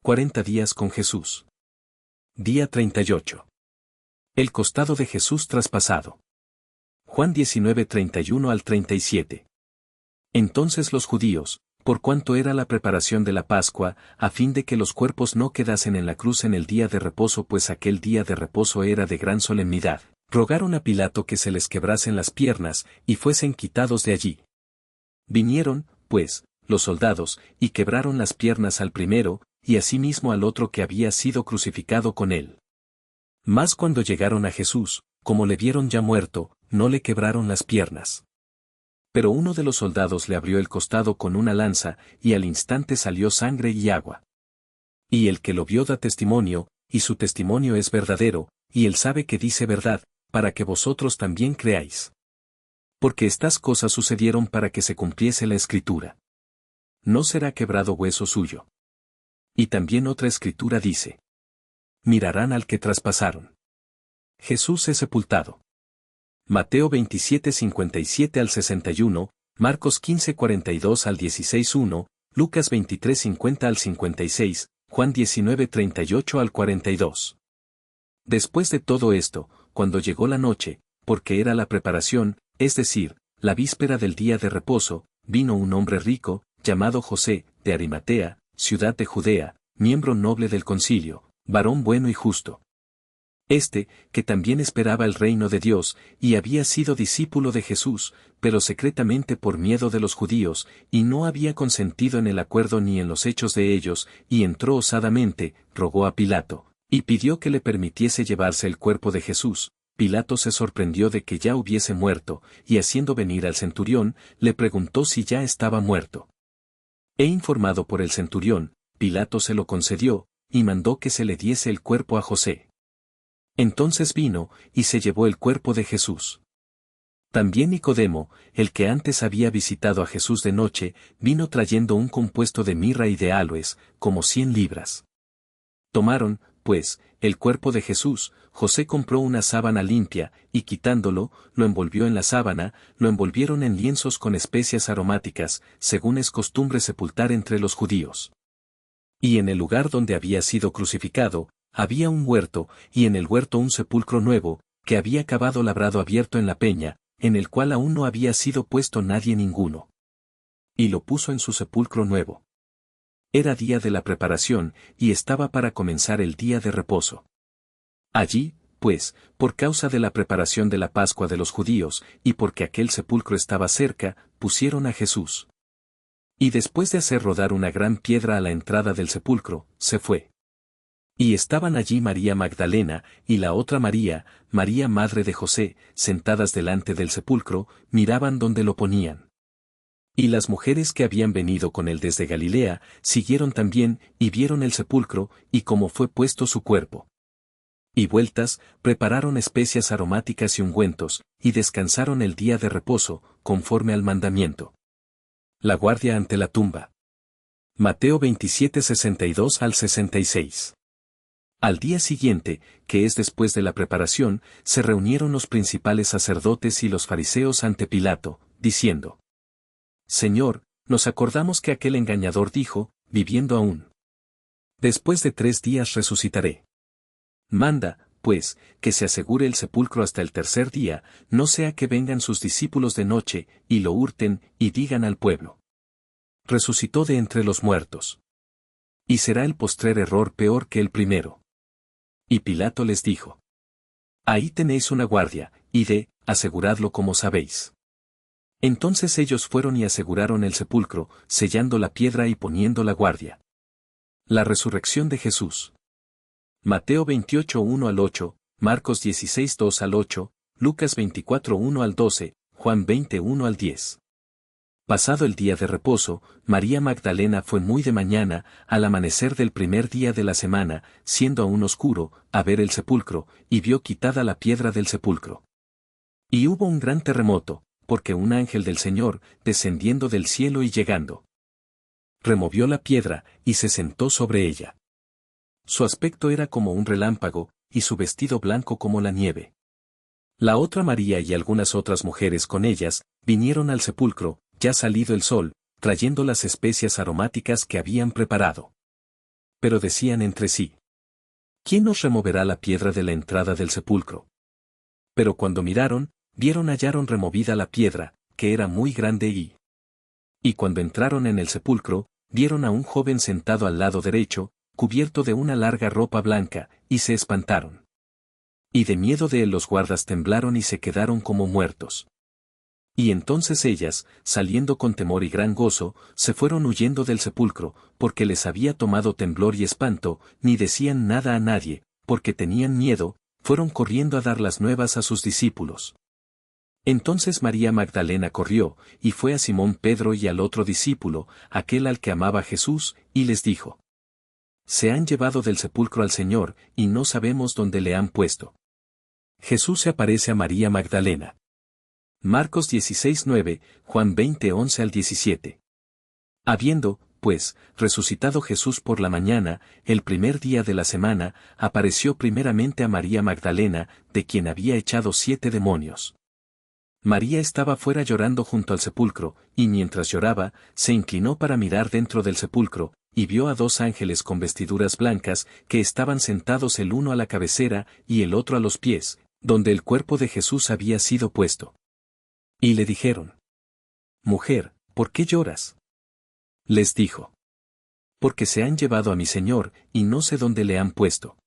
40 días con Jesús. Día 38. El costado de Jesús traspasado. Juan 19, 31 al 37. Entonces los judíos, por cuanto era la preparación de la Pascua, a fin de que los cuerpos no quedasen en la cruz en el día de reposo, pues aquel día de reposo era de gran solemnidad, rogaron a Pilato que se les quebrasen las piernas, y fuesen quitados de allí. Vinieron, pues, los soldados, y quebraron las piernas al primero, y asimismo al otro que había sido crucificado con él. Mas cuando llegaron a Jesús, como le vieron ya muerto, no le quebraron las piernas. Pero uno de los soldados le abrió el costado con una lanza, y al instante salió sangre y agua. Y el que lo vio da testimonio, y su testimonio es verdadero, y él sabe que dice verdad, para que vosotros también creáis. Porque estas cosas sucedieron para que se cumpliese la Escritura. No será quebrado hueso suyo. Y también otra escritura dice: mirarán al que traspasaron. Jesús es sepultado. Mateo 27, 57 al 61, Marcos 15, 42 al 16, 1, Lucas 23, 50 al 56, Juan 19, 38 al 42. Después de todo esto, cuando llegó la noche, porque era la preparación, es decir, la víspera del día de reposo, vino un hombre rico, llamado José, de Arimatea, ciudad de Judea, miembro noble del concilio, varón bueno y justo. Este, que también esperaba el reino de Dios, y había sido discípulo de Jesús, pero secretamente por miedo de los judíos, y no había consentido en el acuerdo ni en los hechos de ellos, y entró osadamente, rogó a Pilato, y pidió que le permitiese llevarse el cuerpo de Jesús. Pilato se sorprendió de que ya hubiese muerto, y haciendo venir al centurión, le preguntó si ya estaba muerto. Informado por el centurión, Pilato se lo concedió, y mandó que se le diese el cuerpo a José. Entonces vino, y se llevó el cuerpo de Jesús. También Nicodemo, el que antes había visitado a Jesús de noche, vino trayendo un compuesto de mirra y de áloes, como 100 libras. Tomaron, pues, el cuerpo de Jesús. José compró una sábana limpia, y quitándolo, lo envolvió en la sábana, lo envolvieron en lienzos con especias aromáticas, según es costumbre sepultar entre los judíos. Y en el lugar donde había sido crucificado, había un huerto, y en el huerto un sepulcro nuevo, que había cavado labrado abierto en la peña, en el cual aún no había sido puesto nadie ninguno. Y lo puso en su sepulcro nuevo. Era día de la preparación, y estaba para comenzar el día de reposo. Allí, pues, por causa de la preparación de la Pascua de los judíos, y porque aquel sepulcro estaba cerca, pusieron a Jesús. Y después de hacer rodar una gran piedra a la entrada del sepulcro, se fue. Y estaban allí María Magdalena, y la otra María, María madre de José, sentadas delante del sepulcro, miraban donde lo ponían. Y las mujeres que habían venido con él desde Galilea, siguieron también, y vieron el sepulcro, y cómo fue puesto su cuerpo. Y vueltas, prepararon especias aromáticas y ungüentos, y descansaron el día de reposo, conforme al mandamiento. La guardia ante la tumba. Mateo 27, 62 al 66. Al día siguiente, que es después de la preparación, se reunieron los principales sacerdotes y los fariseos ante Pilato, diciendo: Señor, nos acordamos que aquel engañador dijo, viviendo aún: después de 3 días resucitaré. Manda, pues, que se asegure el sepulcro hasta el tercer día, no sea que vengan sus discípulos de noche, y lo hurten, y digan al pueblo: resucitó de entre los muertos. Y será el postrer error peor que el primero. Y Pilato les dijo: ahí tenéis una guardia, id, aseguradlo como sabéis. Entonces ellos fueron y aseguraron el sepulcro, sellando la piedra y poniendo la guardia. La resurrección de Jesús. Mateo 28, 1 al 8, Marcos 16, 2 al 8, Lucas 24, 1 al 12, Juan 20, 1 al 10. Pasado el día de reposo, María Magdalena fue muy de mañana, al amanecer del primer día de la semana, siendo aún oscuro, a ver el sepulcro, y vio quitada la piedra del sepulcro. Y hubo un gran terremoto, porque un ángel del Señor, descendiendo del cielo y llegando, removió la piedra, y se sentó sobre ella. Su aspecto era como un relámpago, y su vestido blanco como la nieve. La otra María y algunas otras mujeres con ellas, vinieron al sepulcro, ya salido el sol, trayendo las especias aromáticas que habían preparado. Pero decían entre sí: ¿quién nos removerá la piedra de la entrada del sepulcro? Pero cuando miraron, hallaron removida la piedra, que era muy grande y cuando entraron en el sepulcro, vieron a un joven sentado al lado derecho, cubierto de una larga ropa blanca, y se espantaron. Y de miedo de él los guardas temblaron y se quedaron como muertos. Y entonces ellas, saliendo con temor y gran gozo, se fueron huyendo del sepulcro, porque les había tomado temblor y espanto, ni decían nada a nadie, porque tenían miedo, fueron corriendo a dar las nuevas a sus discípulos. Entonces María Magdalena corrió, y fue a Simón Pedro y al otro discípulo, aquel al que amaba Jesús, y les dijo: se han llevado del sepulcro al Señor, y no sabemos dónde le han puesto. Jesús se aparece a María Magdalena. Marcos 16:9, Juan 20:11 al 17. Habiendo, pues, resucitado Jesús por la mañana, el primer día de la semana, apareció primeramente a María Magdalena, de quien había echado 7 demonios. María estaba fuera llorando junto al sepulcro, y mientras lloraba, se inclinó para mirar dentro del sepulcro, y vio a 2 ángeles con vestiduras blancas, que estaban sentados el uno a la cabecera y el otro a los pies, donde el cuerpo de Jesús había sido puesto. Y le dijeron: mujer, ¿por qué lloras? Les dijo: porque se han llevado a mi Señor, y no sé dónde le han puesto.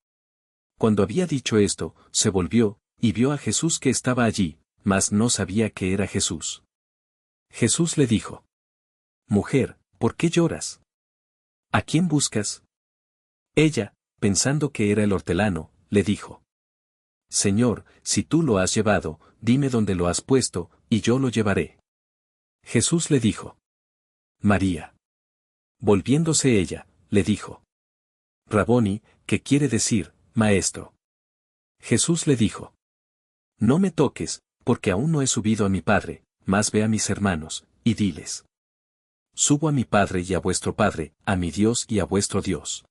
Cuando había dicho esto, se volvió, y vio a Jesús que estaba allí, mas no sabía que era Jesús. Jesús le dijo: mujer, ¿por qué lloras? ¿A quién buscas? Ella, pensando que era el hortelano, le dijo: Señor, si tú lo has llevado, dime dónde lo has puesto, y yo lo llevaré. Jesús le dijo: María. Volviéndose ella, le dijo: Raboni, que quiere decir, maestro. Jesús le dijo: no me toques, porque aún no he subido a mi Padre, mas ve a mis hermanos, y diles: subo a mi Padre y a vuestro Padre, a mi Dios y a vuestro Dios.